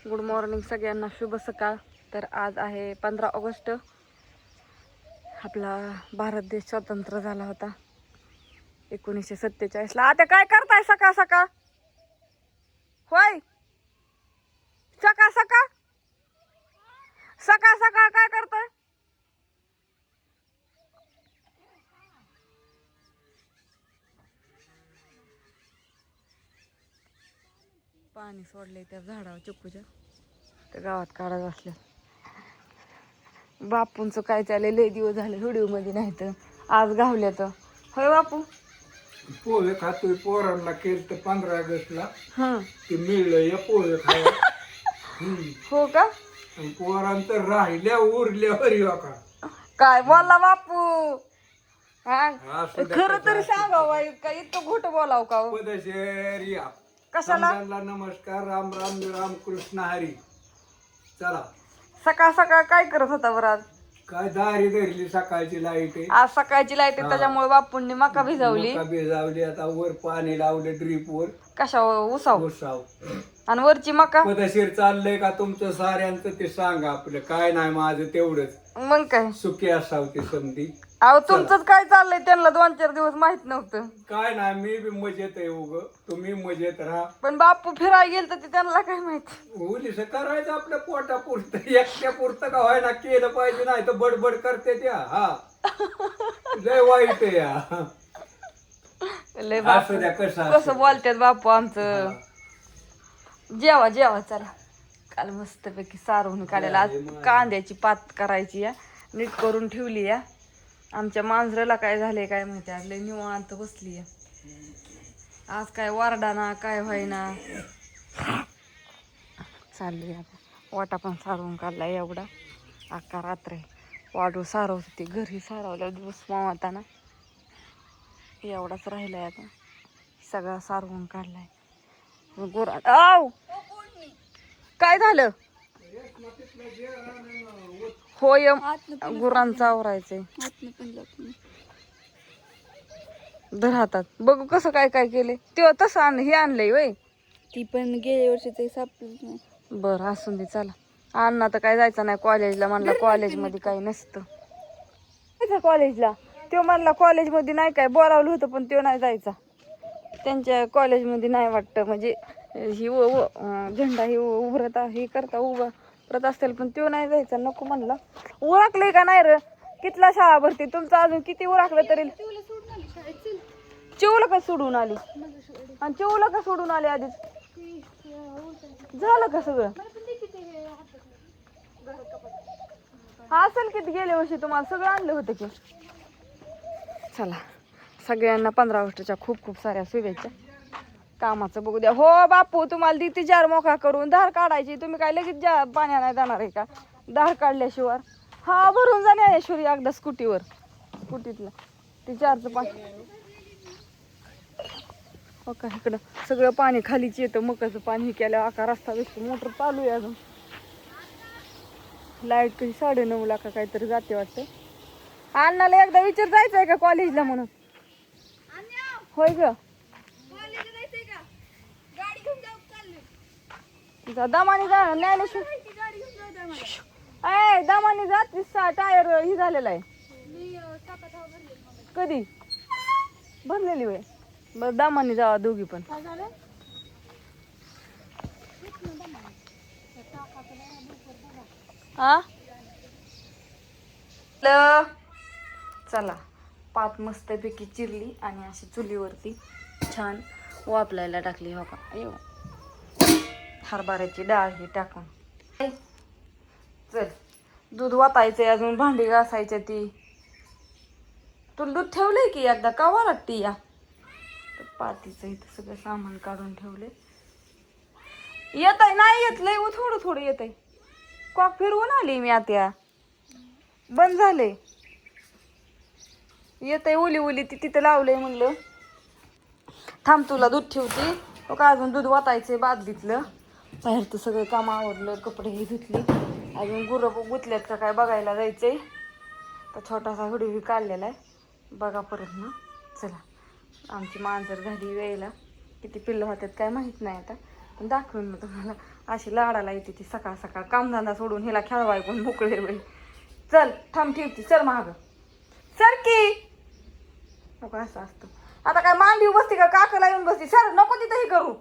Good morning सगळ्यांना, शुभ सकाळ. तर आज आहे 15 ऑगस्ट. आपला भारत देश स्वतंत्र झाला होता 1947ला. आता काय करताय सकाळ सकाळ? होय, सकाळ सकाळ सकाळ सकाळ काय करताय? पाणी सोडले त्या झाडावर चिकूच्या, त्या गावात काढत असल्या. बापूंचं काय चाललंय? लय दिवस झाले व्हिडिओ मध्ये नाही तर आज गावल्या तर. होय बापू, पोहे खातोय. पोरांना केलं तर 15 ऑगस्टला हं ते मिळलं या पोहे खायला. हो का? पोरांचं राहिल्या उरल्यावर येऊ का काय बोलला बापू? हा, असू द्या, खरं तरी कसं सांगा बाई, काय इतकं खोटं बोलाव का हो? पदशेर या. कशाला? समजांना नमस्कार, राम राम राम कृष्ण हरी. चला, सकाळ सकाळ काय करत होता बरं आज? काय दारी धरली सकाळची लाईट आहे. आज सकाळची लाईट आहे त्याच्यामुळे बापूंनी मका भिजवली. मका भिजावली. आता वर पाणी लावले ड्रीप वर. कशावर? उसाव. उसाव आणि वरची मका पदशीर चाललंय का तुमचं साऱ्यांचं ते सांगा. आपलं काय नाही, माझं तेवढंच मग काय. सुखी असाव ती समधी. अहो तुमचंच काय चाललंय त्यांना 2-4 दिवस माहित नव्हतं. काय नाही, मी बी मजेत आहे. उग तुम्ही मजेत राहा. पण बापू फिरायला गेल तर ते त्यांना काय माहित. उलीस करायचं आपल्या पोटापुरतं, एकट्या पुरतं का व्हायना केलं पाहिजे. नाही तर बडबड करते त्या. हा, लय वाईट आहे या. लय बापू असू द्या, कसं कसं बोलतात बापू आमचं. जेवा जेवा चला. काल मस्तपैकी सारवून काढायला. आज कांद्याची पात करायची या, नीट करून ठेवली या. आमच्या मांजराला काय झालंय काय माहिती, आज लय निवांत बसली या. आज काय वारडाना काय व्हायना. चालली आता. वाटा पण सारवून काढला एवढा. अख्खा रात्र वाढू सारवत होती. घरी सारवल्या दिवस मावता ना, एवढाच राहिलाय आता. सगळा सारवून काढलाय. गुरा आव काय झालं? होय, गुरांचं आवरायचंय. धर हातात. बघू कसं काय काय केले. ते तसं हे आणलंय वय. ती पण गेल्या वर्षीच सापडत नाही. बरं असून दे चला. अण्णा तर काय जायचं नाही कॉलेजला. म्हणला कॉलेजमध्ये काही नसतं. कॉलेजला तो म्हणला कॉलेजमध्ये नाही काय. बोलावलं होतं पण तो नाही जायचा. त्यांच्या कॉलेजमध्ये नाही वाटतं. म्हणजे ही झेंडा ही उभरत हे करता उभं करत असतील पण तो नाही जायचा. नको म्हणला. ओळखलंय का नाही र? कितला शाळा भरती तुमचं अजून किती ओळखलं तरी. चिवलं का सोडून आली? आणि चिवलं का सोडून आली आधीच? झालं का सगळं? असेल किती गेल्या वर्षी तुम्हाला सगळं आणलं होतं की. चला, सगळ्यांना 15 ऑगस्टच्या खूप खूप साऱ्या शुभेच्छा. कामाचं बघू द्या. हो बापू, तुम्हाला देते जार मोकळा करून. धार काढायची. तुम्ही काय लगेच पाण्या नाही जाणार आहे का? धार काढल्याशिवाय. हा, भरून जा ज्ञानेश्वरी एकदा स्कूटीवर. स्कूटीतलं ते जारचं पाणी. हो का, इकडं सगळं पाणी खालीच येतं. मकाचं पाणी केलं. आकार रस्ता दिसतो. मोटर चालू आहे अजून. लाईट कधी 9:30 ला का काहीतरी जाते वाटतं. अण्णाला एकदा विचार जायचं आहे का कॉलेजला म्हणून. होय ग, दमाने जा ज्ञानेश्वर. ए दमाने जा. टायर ही झालेला आहे. कधी भरलेली वय. बरं दमाने जावा दोघी पण. हा चला, पात मस्तपैकी चिरली आणि अशी चुलीवरती छान वापलायला टाकली. हो का, अयो हरभऱ्याची डाळ ही टाकून. चल, दूध वाटायचंय अजून. भांडी घासायची ती. तुला दूध ठेवलंय की एकदा का वाटती या. पातीचं इथं सगळं सामान काढून ठेवले. येत आहे नाही येत लय थोडं थोडं येत आहे. कॉक फिरवून आली मी आता. बंद झाले. येत आहे ओली ओली. ती तिथं लावलंय म्हणलं थांब तुला दूध ठेवते. हो का, अजून दूध वाटायचंय बादलीतलं. बाहेरचं सगळं काम आवडलं. कपडे ही धुतली. अजून गुरं गुतल्यात का काय बघायला जायचंय. तर छोटासा व्हिडिओ काढलेला आहे, बघा परत ना. चला, आमची मांजर झाली वेळेला. किती पिल्लं होतात काय माहीत नाही आता, पण दाखवेन मी तुम्हाला. अशी लाडाला येते ती सकाळ सकाळ कामधंदा सोडून हिला खेळवाय कोण मोकळे बाई. चल थांब ठेवती सर महाग सर की नको असं असतं. आता काय मांडी बसती का काकाला येऊन बसती सर नको तिथं हे करू.